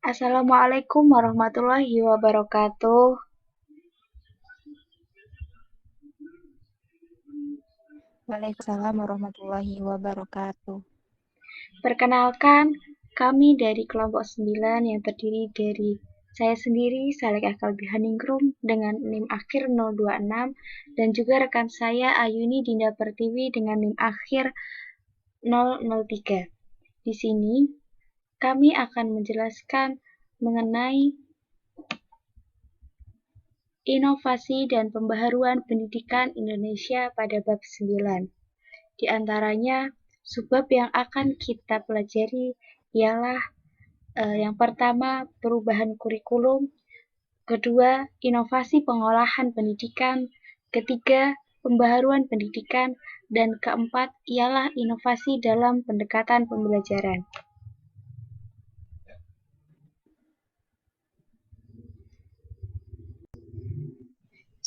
Assalamualaikum warahmatullahi wabarakatuh. Waalaikumsalam warahmatullahi wabarakatuh. Perkenalkan, kami dari kelompok 9 yang terdiri dari saya sendiri, Salek Akal Bihaningrum dengan NIM akhir 026 dan juga rekan saya Ayuni Dinda Pertiwi dengan NIM akhir 003. Di sini kami akan menjelaskan mengenai inovasi dan pembaharuan pendidikan Indonesia pada bab 9. Di antaranya, subbab yang akan kita pelajari ialah yang pertama, perubahan kurikulum, kedua, inovasi pengolahan pendidikan, ketiga, pembaharuan pendidikan, dan keempat ialah inovasi dalam pendekatan pembelajaran.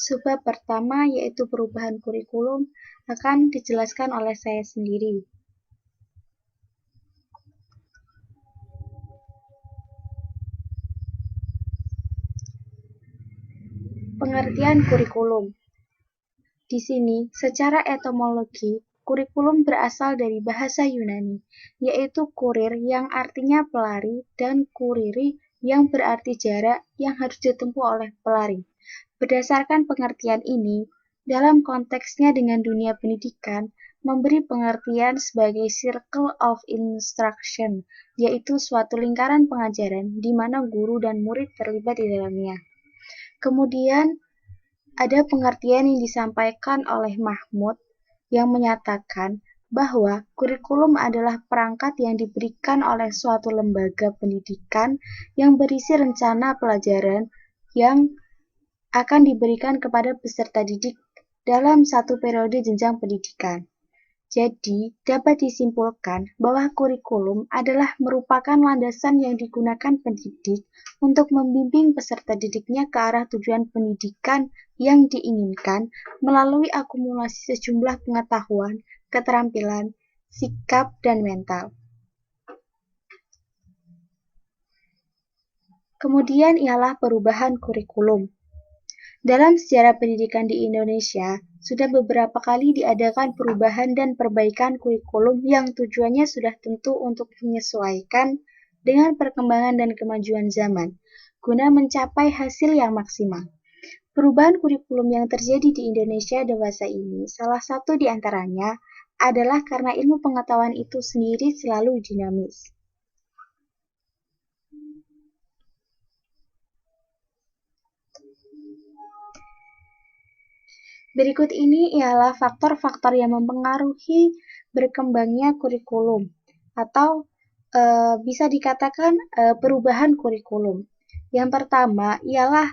Subbab pertama yaitu perubahan kurikulum akan dijelaskan oleh saya sendiri. Pengertian kurikulum. Di sini, secara etimologi, kurikulum berasal dari bahasa Yunani, yaitu kurir yang artinya pelari dan kuriri yang berarti jarak yang harus ditempuh oleh pelari. Berdasarkan pengertian ini, dalam konteksnya dengan dunia pendidikan, memberi pengertian sebagai circle of instruction, yaitu suatu lingkaran pengajaran di mana guru dan murid terlibat di dalamnya. Kemudian, ada pengertian yang disampaikan oleh Mahmud yang menyatakan bahwa kurikulum adalah perangkat yang diberikan oleh suatu lembaga pendidikan yang berisi rencana pelajaran yang akan diberikan kepada peserta didik dalam satu periode jenjang pendidikan. Jadi, dapat disimpulkan bahwa kurikulum adalah merupakan landasan yang digunakan pendidik untuk membimbing peserta didiknya ke arah tujuan pendidikan yang diinginkan melalui akumulasi sejumlah pengetahuan, keterampilan, sikap, dan mental. Kemudian ialah perubahan kurikulum. Dalam sejarah pendidikan di Indonesia, sudah beberapa kali diadakan perubahan dan perbaikan kurikulum yang tujuannya sudah tentu untuk menyesuaikan dengan perkembangan dan kemajuan zaman, guna mencapai hasil yang maksimal. Perubahan kurikulum yang terjadi di Indonesia dewasa ini, salah satu di antaranya adalah karena ilmu pengetahuan itu sendiri selalu dinamis. Berikut ini ialah faktor-faktor yang mempengaruhi berkembangnya kurikulum atau bisa dikatakan perubahan kurikulum. Yang pertama ialah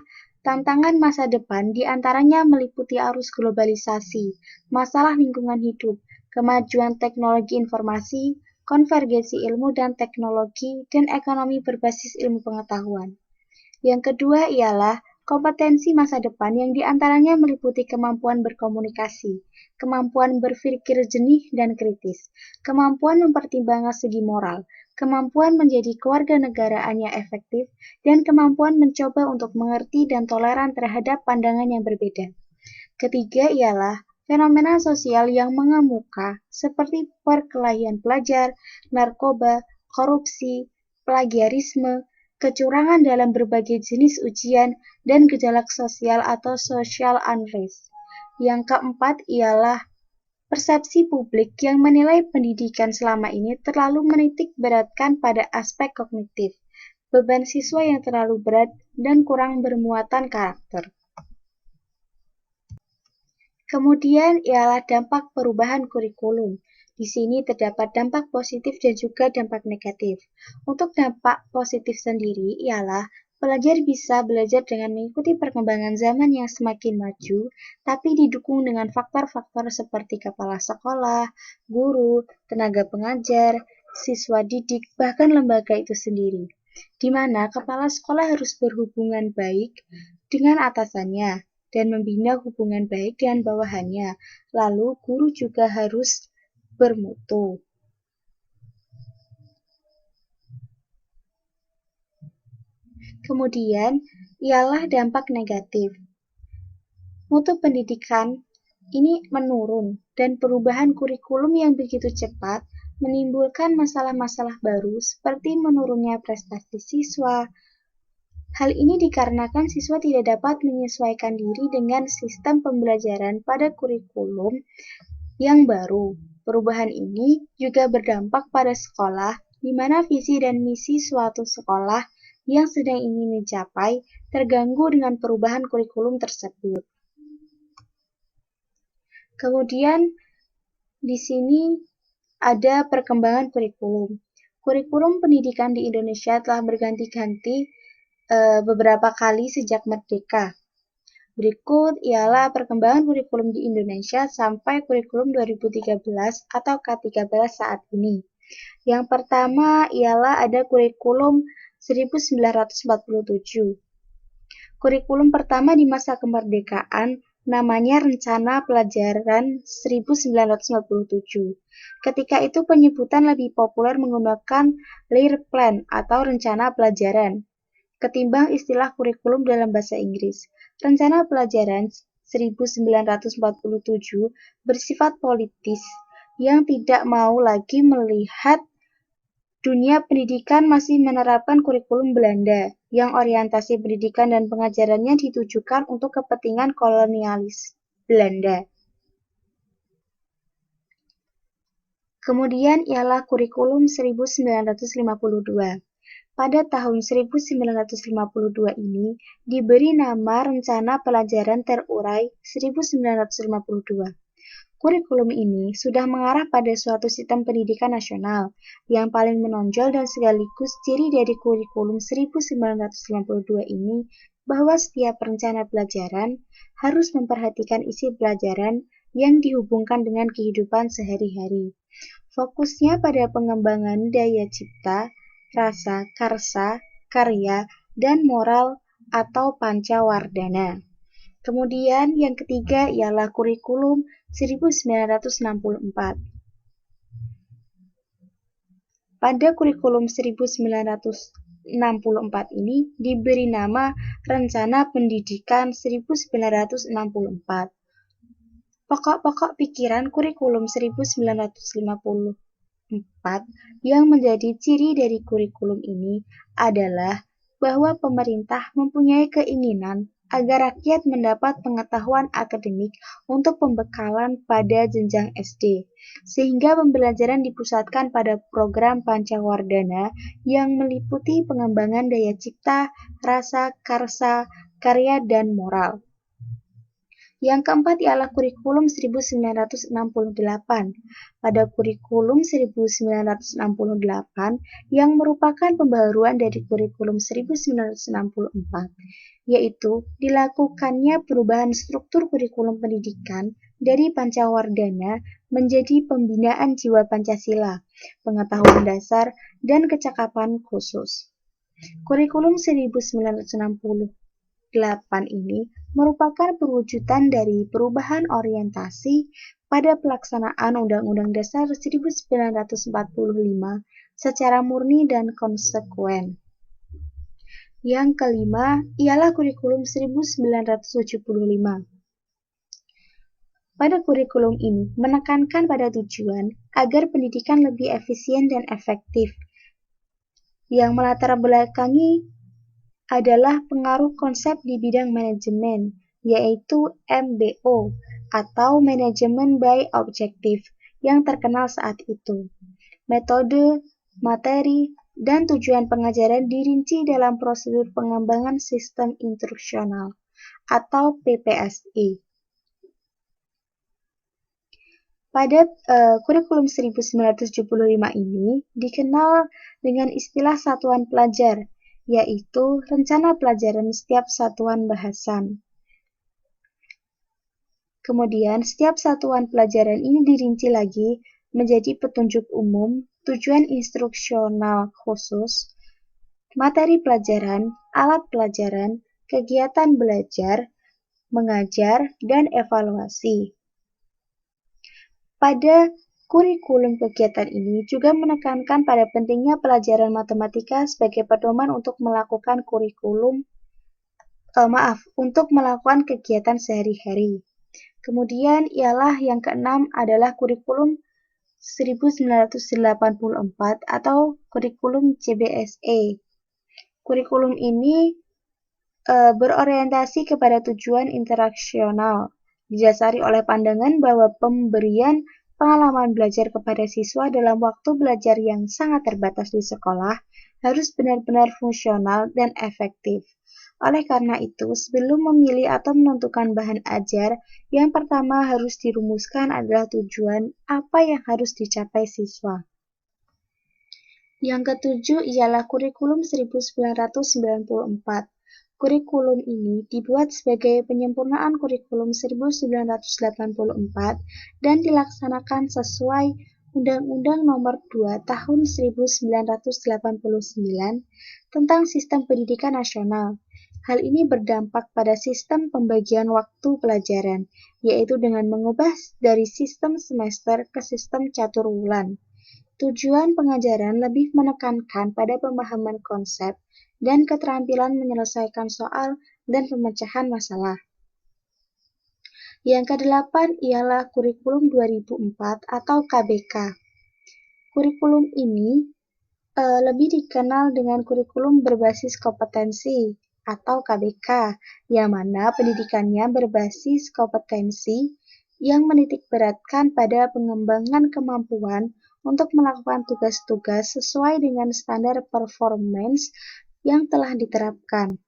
tantangan masa depan diantaranya meliputi arus globalisasi, masalah lingkungan hidup, kemajuan teknologi informasi, konvergensi ilmu dan teknologi, dan ekonomi berbasis ilmu pengetahuan. Yang kedua ialah kompetensi masa depan yang diantaranya meliputi kemampuan berkomunikasi, kemampuan berpikir jernih dan kritis, kemampuan mempertimbangkan segi moral, kemampuan menjadi kewarganegaraan yang efektif, dan kemampuan mencoba untuk mengerti dan toleran terhadap pandangan yang berbeda. Ketiga ialah fenomena sosial yang mengemuka seperti perkelahian pelajar, narkoba, korupsi, plagiarisme, kecurangan dalam berbagai jenis ujian, dan gejala sosial atau social unrest. Yang keempat ialah persepsi publik yang menilai pendidikan selama ini terlalu menitik beratkan pada aspek kognitif, beban siswa yang terlalu berat, dan kurang bermuatan karakter. Kemudian ialah dampak perubahan kurikulum. Di sini terdapat dampak positif dan juga dampak negatif. Untuk dampak positif sendiri ialah pelajar bisa belajar dengan mengikuti perkembangan zaman yang semakin maju, tapi didukung dengan faktor-faktor seperti kepala sekolah, guru, tenaga pengajar, siswa didik, bahkan lembaga itu sendiri, di mana kepala sekolah harus berhubungan baik dengan atasannya dan membina hubungan baik dengan bawahannya. Lalu guru juga harus bermutu. Kemudian, ialah dampak negatif. Mutu pendidikan ini menurun, dan perubahan kurikulum yang begitu cepat menimbulkan masalah-masalah baru seperti menurunnya prestasi siswa. Hal ini dikarenakan siswa tidak dapat menyesuaikan diri dengan sistem pembelajaran pada kurikulum yang baru. Perubahan ini juga berdampak pada sekolah, di mana visi dan misi suatu sekolah yang sedang ingin dicapai terganggu dengan perubahan kurikulum tersebut. Kemudian di sini ada perkembangan kurikulum. Kurikulum pendidikan di Indonesia telah berganti-ganti beberapa kali sejak merdeka. Berikut ialah perkembangan kurikulum di Indonesia sampai kurikulum 2013 atau K13 saat ini. Yang pertama ialah ada kurikulum 1947. Kurikulum pertama di masa kemerdekaan namanya Rencana Pelajaran 1957. Ketika itu penyebutan lebih populer menggunakan Leerplan atau Rencana Pelajaran ketimbang istilah kurikulum dalam bahasa Inggris. Rencana Pelajaran 1947 bersifat politis yang tidak mau lagi melihat dunia pendidikan masih menerapkan kurikulum Belanda yang orientasi pendidikan dan pengajarannya ditujukan untuk kepentingan kolonialis Belanda. Kemudian ialah kurikulum 1952. Pada tahun 1952 ini diberi nama Rencana Pelajaran Terurai 1952. Kurikulum ini sudah mengarah pada suatu sistem pendidikan nasional yang paling menonjol dan sekaligus ciri dari kurikulum 1952 ini bahwa setiap rencana pelajaran harus memperhatikan isi pelajaran yang dihubungkan dengan kehidupan sehari-hari. Fokusnya pada pengembangan daya cipta, rasa, karsa, karya, dan moral atau pancawardhana. Kemudian yang ketiga ialah kurikulum 1964. Pada kurikulum 1964 ini diberi nama Rencana Pendidikan 1964. Pokok-pokok pikiran kurikulum 1954 yang menjadi ciri dari kurikulum ini adalah bahwa pemerintah mempunyai keinginan agar rakyat mendapat pengetahuan akademik untuk pembekalan pada jenjang SD, sehingga pembelajaran dipusatkan pada program Pancawardhana yang meliputi pengembangan daya cipta, rasa, karsa, karya, dan moral. Yang keempat ialah kurikulum 1968. Pada kurikulum 1968 yang merupakan pembaruan dari kurikulum 1964, yaitu dilakukannya perubahan struktur kurikulum pendidikan dari Pancawardhana menjadi pembinaan jiwa Pancasila, pengetahuan dasar, dan kecakapan khusus. Kurikulum 1968 ini merupakan perwujudan dari perubahan orientasi pada pelaksanaan Undang-Undang Dasar 1945 secara murni dan konsekuen. Yang kelima ialah kurikulum 1975. Pada kurikulum ini menekankan pada tujuan agar pendidikan lebih efisien dan efektif, yang melatar belakangi adalah pengaruh konsep di bidang manajemen, yaitu MBO atau Management by Objective yang terkenal saat itu. Metode, materi, dan tujuan pengajaran dirinci dalam prosedur pengembangan sistem instruksional atau PPSI. Pada kurikulum 1975 ini dikenal dengan istilah satuan pelajar, yaitu rencana pelajaran setiap satuan bahasan. Kemudian, setiap satuan pelajaran ini dirinci lagi menjadi petunjuk umum, tujuan instruksional khusus, materi pelajaran, alat pelajaran, kegiatan belajar, mengajar, dan evaluasi. Pada Kurikulum kegiatan ini juga menekankan pada pentingnya pelajaran matematika sebagai pedoman untuk melakukan untuk melakukan kegiatan sehari-hari. Kemudian ialah yang keenam adalah kurikulum 1984 atau kurikulum CBSE. Kurikulum ini berorientasi kepada tujuan interaksional, didasari oleh pandangan bahwa pemberian pengalaman belajar kepada siswa dalam waktu belajar yang sangat terbatas di sekolah harus benar-benar fungsional dan efektif. Oleh karena itu, sebelum memilih atau menentukan bahan ajar, yang pertama harus dirumuskan adalah tujuan apa yang harus dicapai siswa. Yang ketujuh ialah kurikulum 1994. Kurikulum ini dibuat sebagai penyempurnaan kurikulum 1984 dan dilaksanakan sesuai Undang-Undang Nomor 2 Tahun 1989 tentang Sistem Pendidikan Nasional. Hal ini berdampak pada sistem pembagian waktu pelajaran, yaitu dengan mengubah dari sistem semester ke sistem catur wulan. Tujuan pengajaran lebih menekankan pada pemahaman konsep dan keterampilan menyelesaikan soal dan pemecahan masalah. Yang kedelapan ialah kurikulum 2004 atau KBK. Kurikulum ini lebih dikenal dengan kurikulum berbasis kompetensi atau KBK, yang mana pendidikannya berbasis kompetensi yang menitikberatkan pada pengembangan kemampuan untuk melakukan tugas-tugas sesuai dengan standar performance yang telah diterapkan.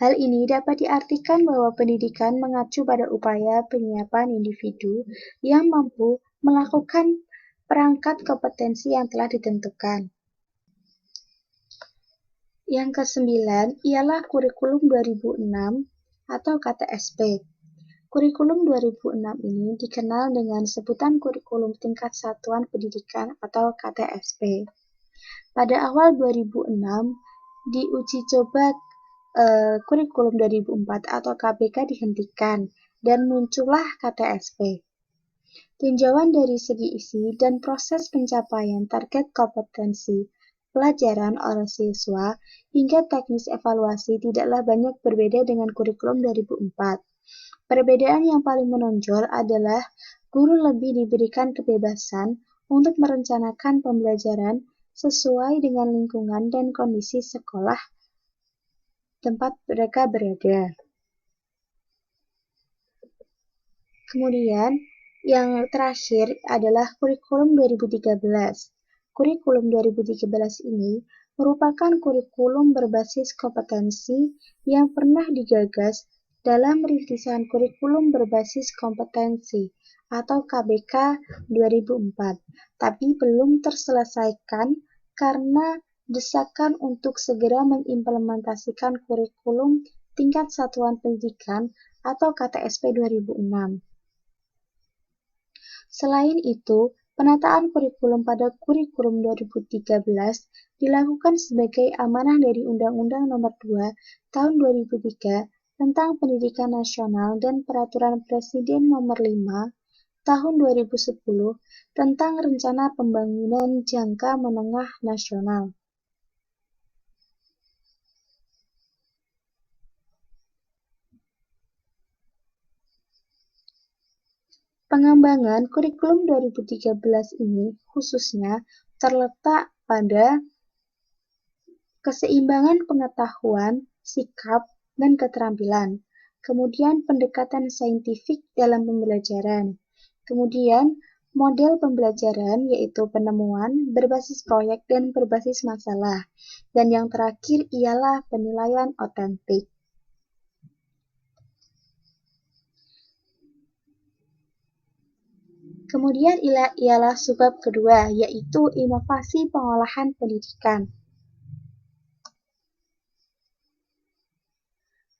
Hal ini dapat diartikan bahwa pendidikan mengacu pada upaya penyiapan individu yang mampu melakukan perangkat kompetensi yang telah ditentukan. Yang kesembilan ialah kurikulum 2006 atau KTSP. Kurikulum 2006 ini dikenal dengan sebutan kurikulum tingkat satuan pendidikan atau KTSP. Pada awal 2006, di uji coba kurikulum 2004 atau KBK dihentikan dan muncullah KTSP. Tinjauan dari segi isi dan proses pencapaian target kompetensi pelajaran oleh siswa hingga teknis evaluasi tidaklah banyak berbeda dengan kurikulum 2004. Perbedaan yang paling menonjol adalah guru lebih diberikan kebebasan untuk merencanakan pembelajaran sesuai dengan lingkungan dan kondisi sekolah tempat mereka berada. Kemudian, yang terakhir adalah kurikulum 2013. Kurikulum 2013 ini merupakan kurikulum berbasis kompetensi yang pernah digagas dalam rintisan kurikulum berbasis kompetensi atau KBK 2004, tapi belum terselesaikan karena desakan untuk segera mengimplementasikan kurikulum tingkat satuan pendidikan atau KTSP 2006. Selain itu, penataan kurikulum pada kurikulum 2013 dilakukan sebagai amanah dari Undang-Undang Nomor 2 Tahun 2003 tentang Pendidikan Nasional dan Peraturan Presiden Nomor 5 Tahun 2010 tentang Rencana Pembangunan Jangka Menengah Nasional. Pengembangan kurikulum 2013 ini khususnya terletak pada keseimbangan pengetahuan, sikap, dan keterampilan, kemudian pendekatan saintifik dalam pembelajaran, kemudian model pembelajaran yaitu penemuan, berbasis proyek, dan berbasis masalah, dan yang terakhir ialah penilaian otentik. Kemudian ialah subbab kedua, yaitu inovasi pengolahan pendidikan.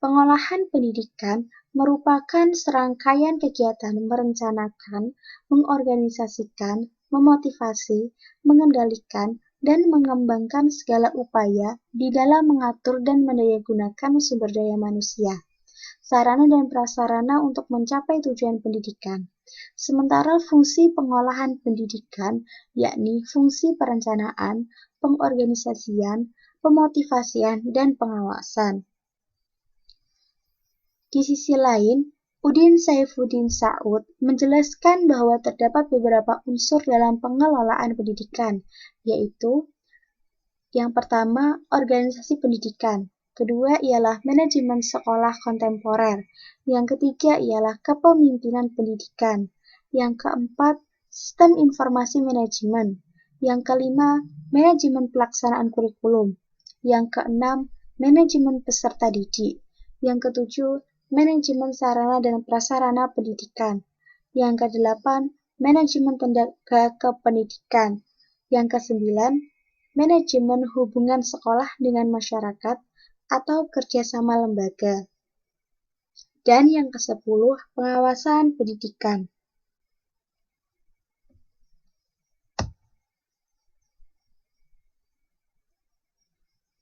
Pengolahan pendidikan merupakan serangkaian kegiatan merencanakan, mengorganisasikan, memotivasi, mengendalikan, dan mengembangkan segala upaya di dalam mengatur dan mendayagunakan sumber daya manusia, sarana dan prasarana untuk mencapai tujuan pendidikan. Sementara fungsi pengolahan pendidikan, yakni fungsi perencanaan, pengorganisasian, pemotivasian, dan pengawasan. Di sisi lain, Udin Saifuddin Sa'ud menjelaskan bahwa terdapat beberapa unsur dalam pengelolaan pendidikan, yaitu yang pertama, organisasi pendidikan. Kedua ialah manajemen sekolah kontemporer. Yang ketiga ialah kepemimpinan pendidikan. Yang keempat, sistem informasi manajemen. Yang kelima, manajemen pelaksanaan kurikulum. Yang keenam, manajemen peserta didik. Yang ketujuh, manajemen sarana dan prasarana pendidikan. Yang kedelapan, manajemen tenaga kependidikan. Yang kesembilan, manajemen hubungan sekolah dengan masyarakat atau kerjasama lembaga. Dan yang ke-10, pengawasan pendidikan.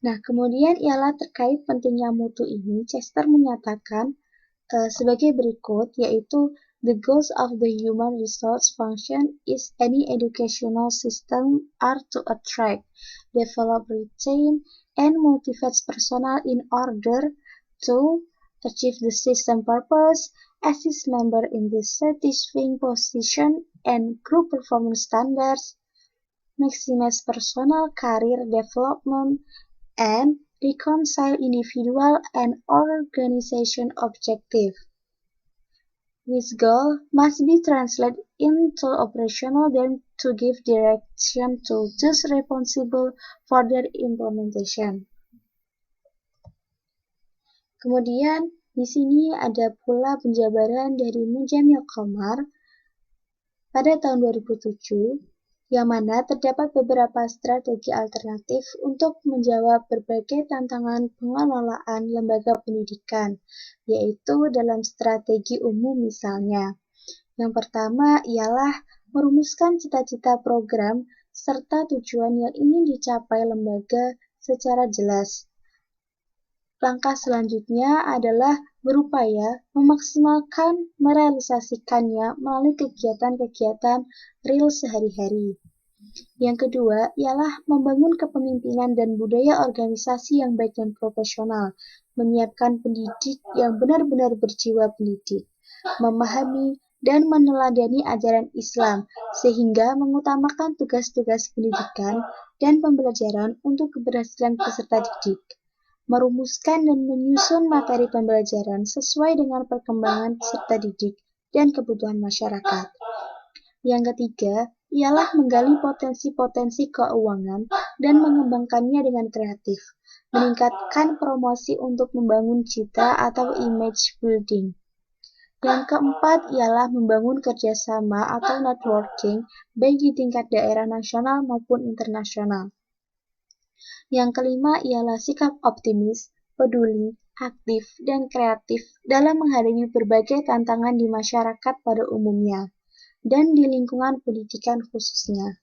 Nah, kemudian ialah terkait pentingnya mutu ini, Chester menyatakan sebagai berikut, yaitu the goals of the human resource function is any educational system are to attract, develop, retain, and motivate personnel in order to achieve the system purpose, assist member in the satisfying position and group performance standards, maximize personal career development, and reconcile individual and organization objective. This goal must be translated into operational then to give direction to those responsible for their implementation. Kemudian di sini ada pula penjabaran dari Mujamil Qamar pada tahun 2007, yang mana terdapat beberapa strategi alternatif untuk menjawab berbagai tantangan pengelolaan lembaga pendidikan, yaitu dalam strategi umum misalnya. Yang pertama ialah merumuskan cita-cita program serta tujuan yang ingin dicapai lembaga secara jelas. Langkah selanjutnya adalah berupaya memaksimalkan merealisasikannya melalui kegiatan-kegiatan real sehari-hari. Yang kedua ialah membangun kepemimpinan dan budaya organisasi yang baik dan profesional, menyiapkan pendidik yang benar-benar berjiwa pendidik, memahami dan meneladani ajaran Islam, sehingga mengutamakan tugas-tugas pendidikan dan pembelajaran untuk keberhasilan peserta didik, merumuskan dan menyusun materi pembelajaran sesuai dengan perkembangan peserta didik dan kebutuhan masyarakat. Yang ketiga ialah menggali potensi-potensi keuangan dan mengembangkannya dengan kreatif, meningkatkan promosi untuk membangun citra atau image building. Yang keempat ialah membangun kerjasama atau networking baik di tingkat daerah nasional maupun internasional. Yang kelima ialah sikap optimis, peduli, aktif, dan kreatif dalam menghadapi berbagai tantangan di masyarakat pada umumnya dan di lingkungan pendidikan khususnya.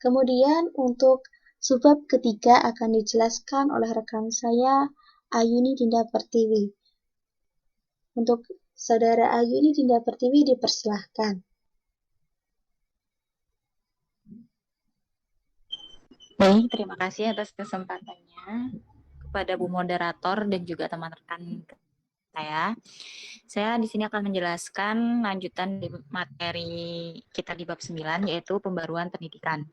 Kemudian untuk subbab ketiga akan dijelaskan oleh rekan saya, Ayuni Dinda Pertiwi. Untuk saudara Ayuni Dinda Pertiwi dipersilahkan. Baik, terima kasih atas kesempatannya kepada Bu Moderator dan juga teman rekan saya. Saya di sini akan menjelaskan lanjutan di materi kita di bab 9, yaitu pembaruan pendidikan.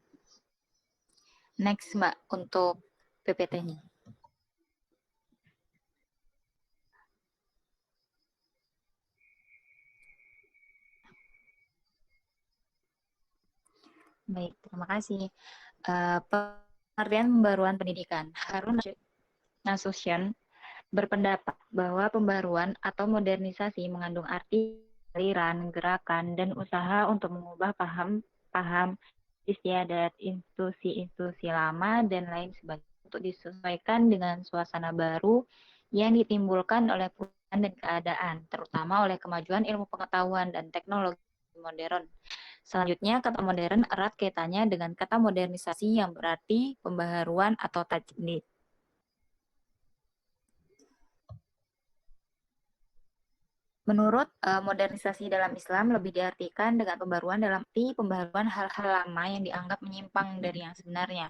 Next, Mbak, untuk PPT-nya. Baik, terima kasih. Pengertian pembaruan pendidikan. Harun Nasution berpendapat bahwa pembaruan atau modernisasi mengandung arti aliran, gerakan, dan usaha untuk mengubah paham istiadat institusi-institusi lama dan lain sebagainya untuk disesuaikan dengan suasana baru yang ditimbulkan oleh perubahan dan keadaan, terutama oleh kemajuan ilmu pengetahuan dan teknologi modern. Selanjutnya, kata modern erat kaitannya dengan kata modernisasi yang berarti pembaharuan atau tajdid. Menurut modernisasi dalam Islam lebih diartikan dengan pembaruan dalam arti pembaruan hal-hal lama yang dianggap menyimpang dari yang sebenarnya.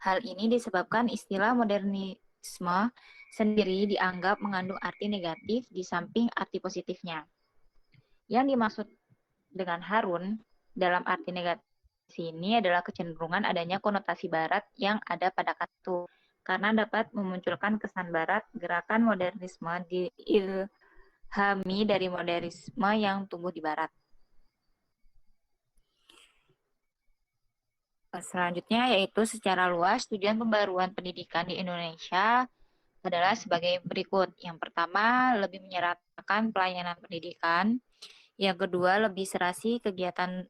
Hal ini disebabkan istilah modernisme sendiri dianggap mengandung arti negatif di samping arti positifnya. Yang dimaksud dengan Harun dalam arti negatif sini adalah kecenderungan adanya konotasi barat yang ada pada kata itu, karena dapat memunculkan kesan barat. Gerakan modernisme diilhami dari modernisme yang tumbuh di barat. Selanjutnya yaitu secara luas tujuan pembaruan pendidikan di Indonesia adalah sebagai berikut. Yang pertama, lebih menyeratakan pelayanan pendidikan. Yang kedua, lebih serasi kegiatan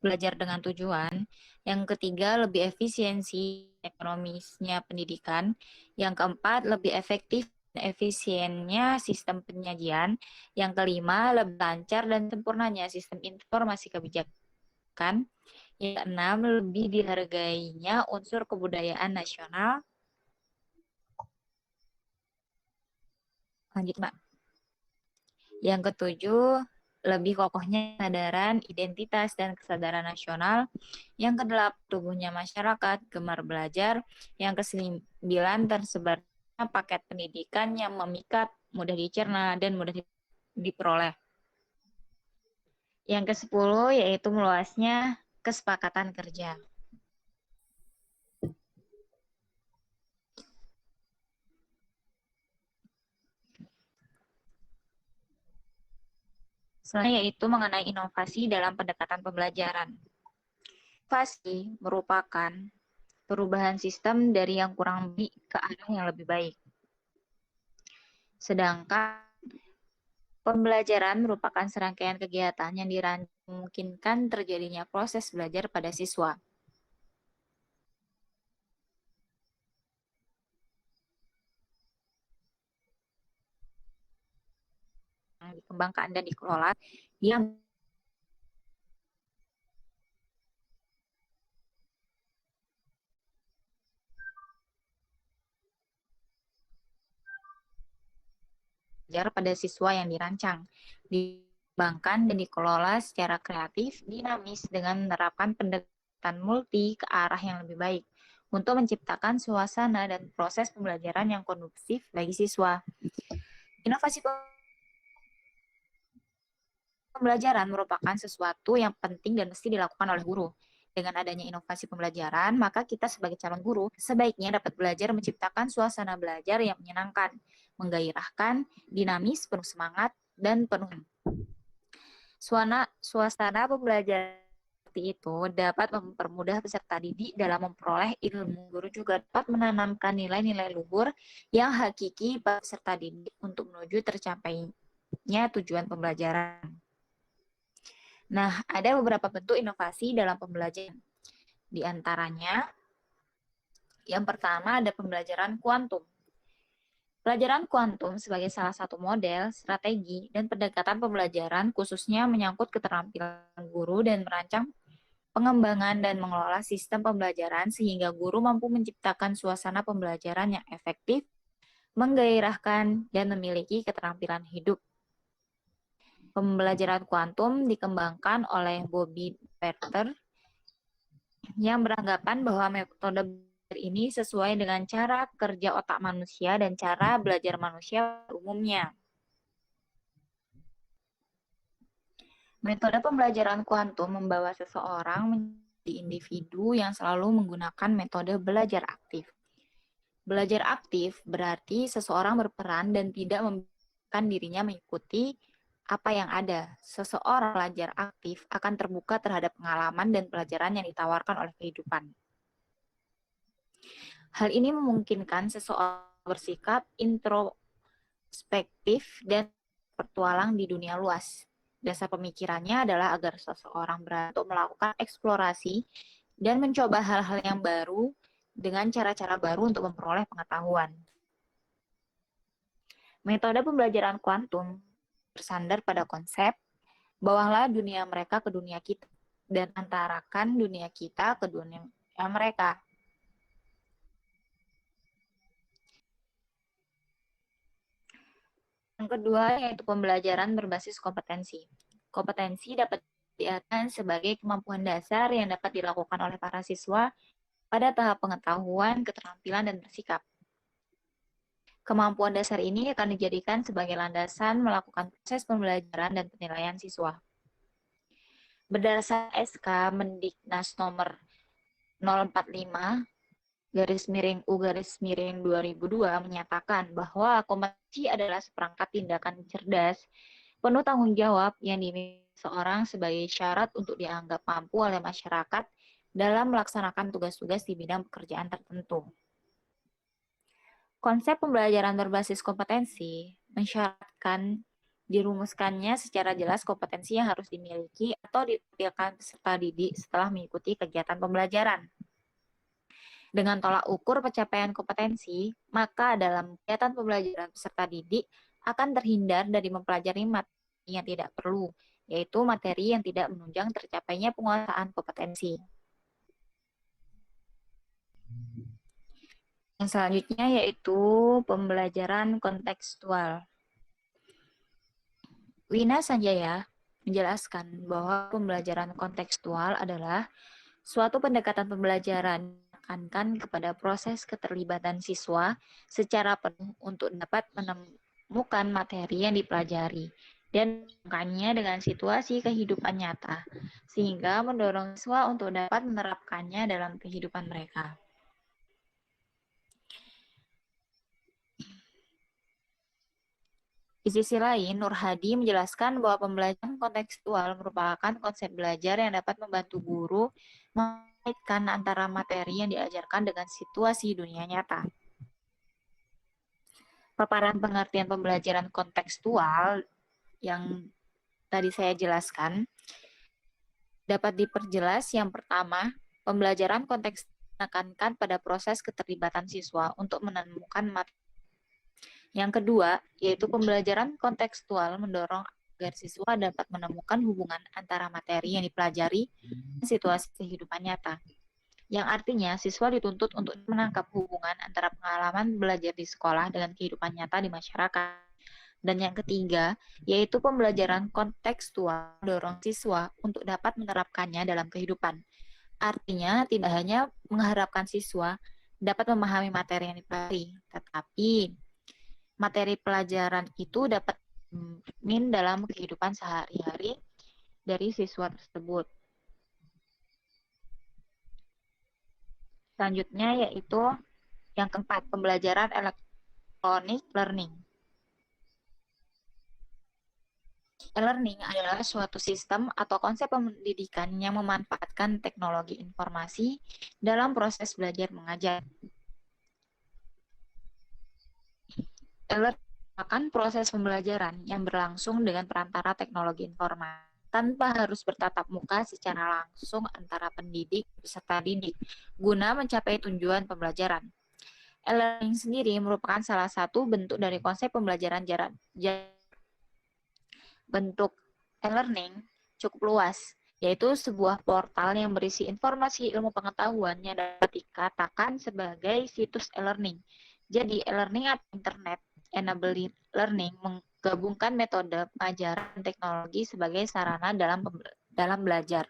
belajar dengan tujuan. Yang ketiga, lebih efisiensi ekonomisnya pendidikan. Yang keempat, lebih efektif dan efisiennya sistem penyajian. Yang kelima, lebih lancar dan sempurnanya sistem informasi kebijakan. Yang keenam, lebih dihargainya unsur kebudayaan nasional. Lanjut, Mbak. Yang ketujuh, lebih kokohnya kesadaran, identitas, dan kesadaran nasional. Yang kedelapan, tumbuhnya masyarakat, gemar belajar. Yang kesembilan, tersebarnya paket pendidikan yang memikat, mudah dicerna, dan mudah diperoleh. Yang kesepuluh, yaitu meluasnya kesepakatan kerja. Selanjutnya yaitu mengenai inovasi dalam pendekatan pembelajaran. Inovasi merupakan perubahan sistem dari yang kurang baik ke arah yang lebih baik. Sedangkan pembelajaran merupakan serangkaian kegiatan yang dirancang memungkinkan terjadinya proses belajar pada siswa. Yang dikembangkan dan dikelola yang belajar pada siswa yang dirancang, dikembangkan dan dikelola secara kreatif, dinamis dengan menerapkan pendekatan multi ke arah yang lebih baik untuk menciptakan suasana dan proses pembelajaran yang kondusif bagi siswa. Inovasi pembelajaran merupakan sesuatu yang penting dan mesti dilakukan oleh guru. Dengan adanya inovasi pembelajaran, maka kita sebagai calon guru sebaiknya dapat belajar menciptakan suasana belajar yang menyenangkan, menggairahkan, dinamis, penuh semangat, dan penuh. Suasana pembelajaran seperti itu dapat mempermudah peserta didik dalam memperoleh ilmu. Guru juga dapat menanamkan nilai-nilai luhur yang hakiki pada peserta didik untuk menuju tercapainya tujuan pembelajaran. Nah, ada beberapa bentuk inovasi dalam pembelajaran. Di antaranya, yang pertama ada pembelajaran kuantum. Pelajaran kuantum sebagai salah satu model, strategi, dan pendekatan pembelajaran khususnya menyangkut keterampilan guru dan merancang pengembangan dan mengelola sistem pembelajaran sehingga guru mampu menciptakan suasana pembelajaran yang efektif, menggairahkan, dan memiliki keterampilan hidup. Pembelajaran kuantum dikembangkan oleh Bobby Peter yang beranggapan bahwa metode belajar ini sesuai dengan cara kerja otak manusia dan cara belajar manusia umumnya. Metode pembelajaran kuantum membawa seseorang menjadi individu yang selalu menggunakan metode belajar aktif. Belajar aktif berarti seseorang berperan dan tidak membiarkan dirinya mengikuti apa yang ada. Seseorang belajar aktif akan terbuka terhadap pengalaman dan pelajaran yang ditawarkan oleh kehidupan. Hal ini memungkinkan seseorang bersikap introspektif dan bertualang di dunia luas. Dasar pemikirannya adalah agar seseorang berani untuk melakukan eksplorasi dan mencoba hal-hal yang baru dengan cara-cara baru untuk memperoleh pengetahuan. Metode pembelajaran kuantum bersandar pada konsep bawalah dunia mereka ke dunia kita dan antarakan dunia kita ke dunia mereka. Yang kedua yaitu pembelajaran berbasis kompetensi. Kompetensi dapat diartikan sebagai kemampuan dasar yang dapat dilakukan oleh para siswa pada tahap pengetahuan, keterampilan, dan bersikap. Kemampuan dasar ini akan dijadikan sebagai landasan melakukan proses pembelajaran dan penilaian siswa. Berdasarkan SK Mendiknas nomor 045 garis miring U garis miring 2002 menyatakan bahwa kompetensi adalah seperangkat tindakan cerdas, penuh tanggung jawab yang dimiliki seorang sebagai syarat untuk dianggap mampu oleh masyarakat dalam melaksanakan tugas-tugas di bidang pekerjaan tertentu. Konsep pembelajaran berbasis kompetensi mensyaratkan dirumuskannya secara jelas kompetensi yang harus dimiliki atau ditampilkan peserta didik setelah mengikuti kegiatan pembelajaran. Dengan tolak ukur pencapaian kompetensi, maka dalam kegiatan pembelajaran peserta didik akan terhindar dari mempelajari materi yang tidak perlu, yaitu materi yang tidak menunjang tercapainya penguasaan kompetensi. Yang selanjutnya yaitu pembelajaran kontekstual. Wina Sanjaya menjelaskan bahwa pembelajaran kontekstual adalah suatu pendekatan pembelajaran yang menekankan kepada proses keterlibatan siswa secara penuh untuk dapat menemukan materi yang dipelajari dan menghubungkannya dengan situasi kehidupan nyata, sehingga mendorong siswa untuk dapat menerapkannya dalam kehidupan mereka. Di sisi lain, Nur Hadi menjelaskan bahwa pembelajaran kontekstual merupakan konsep belajar yang dapat membantu guru mengaitkan antara materi yang diajarkan dengan situasi dunia nyata. Paparan pengertian pembelajaran kontekstual yang tadi saya jelaskan dapat diperjelas. Yang pertama, pembelajaran konteks menekankan pada proses keterlibatan siswa untuk menemukan materi. Yang kedua, yaitu pembelajaran kontekstual mendorong agar siswa dapat menemukan hubungan antara materi yang dipelajari dan situasi kehidupan nyata. Yang artinya, siswa dituntut untuk menangkap hubungan antara pengalaman belajar di sekolah dengan kehidupan nyata di masyarakat. Dan yang ketiga, yaitu pembelajaran kontekstual mendorong siswa untuk dapat menerapkannya dalam kehidupan. Artinya, tidak hanya mengharapkan siswa dapat memahami materi yang dipelajari, tetapi materi pelajaran itu dapat dicermin dalam kehidupan sehari-hari dari siswa tersebut. Selanjutnya yaitu yang keempat, pembelajaran electronic learning. E-learning adalah suatu sistem atau konsep pendidikan yang memanfaatkan teknologi informasi dalam proses belajar mengajar. E-learning merupakan proses pembelajaran yang berlangsung dengan perantara teknologi informasi tanpa harus bertatap muka secara langsung antara pendidik beserta didik guna mencapai tujuan pembelajaran. E-learning sendiri merupakan salah satu bentuk dari konsep pembelajaran jarak. Bentuk e-learning cukup luas, yaitu sebuah portal yang berisi informasi ilmu pengetahuan yang dapat dikatakan sebagai situs e-learning. Jadi e-learning atau internet enabling learning menggabungkan metode pengajaran teknologi sebagai sarana dalam belajar.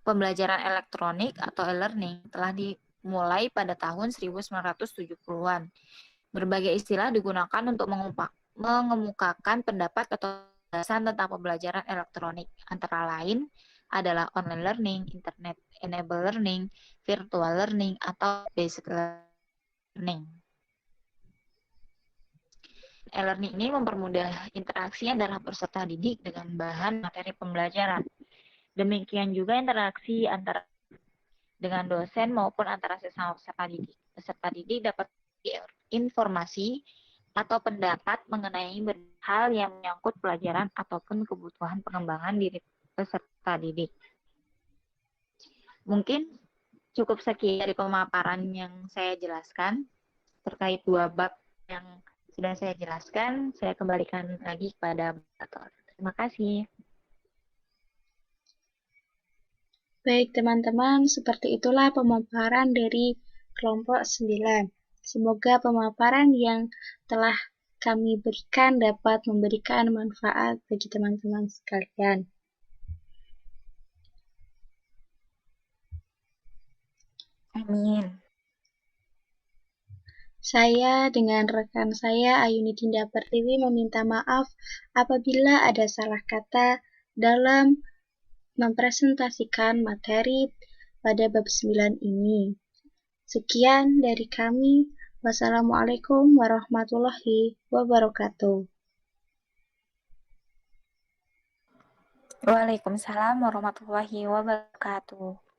Pembelajaran elektronik atau e-learning telah dimulai pada tahun 1970-an. Berbagai istilah digunakan untuk mengemukakan pendapat atau gagasan tentang pembelajaran elektronik. Antara lain adalah online learning, internet enable learning, virtual learning, atau basic learning. E-learning ini mempermudah interaksi antara peserta didik dengan bahan materi pembelajaran. Demikian juga interaksi antara dengan dosen maupun antara sesama peserta didik. Peserta didik dapat informasi atau pendapat mengenai hal yang menyangkut pelajaran ataupun kebutuhan pengembangan diri peserta didik. Mungkin cukup sekian dari pemaparan yang saya jelaskan terkait dua bab yang sudah saya jelaskan. Saya kembalikan lagi kepada moderator. Terima kasih. Baik teman-teman, seperti itulah pemaparan dari kelompok 9. Semoga pemaparan yang telah kami berikan dapat memberikan manfaat bagi teman-teman sekalian. Amin. Saya dengan rekan saya Ayuni Dinda Pertiwi meminta maaf apabila ada salah kata dalam mempresentasikan materi pada bab 9 ini. Sekian dari kami. Wassalamualaikum warahmatullahi wabarakatuh. Waalaikumsalam warahmatullahi wabarakatuh.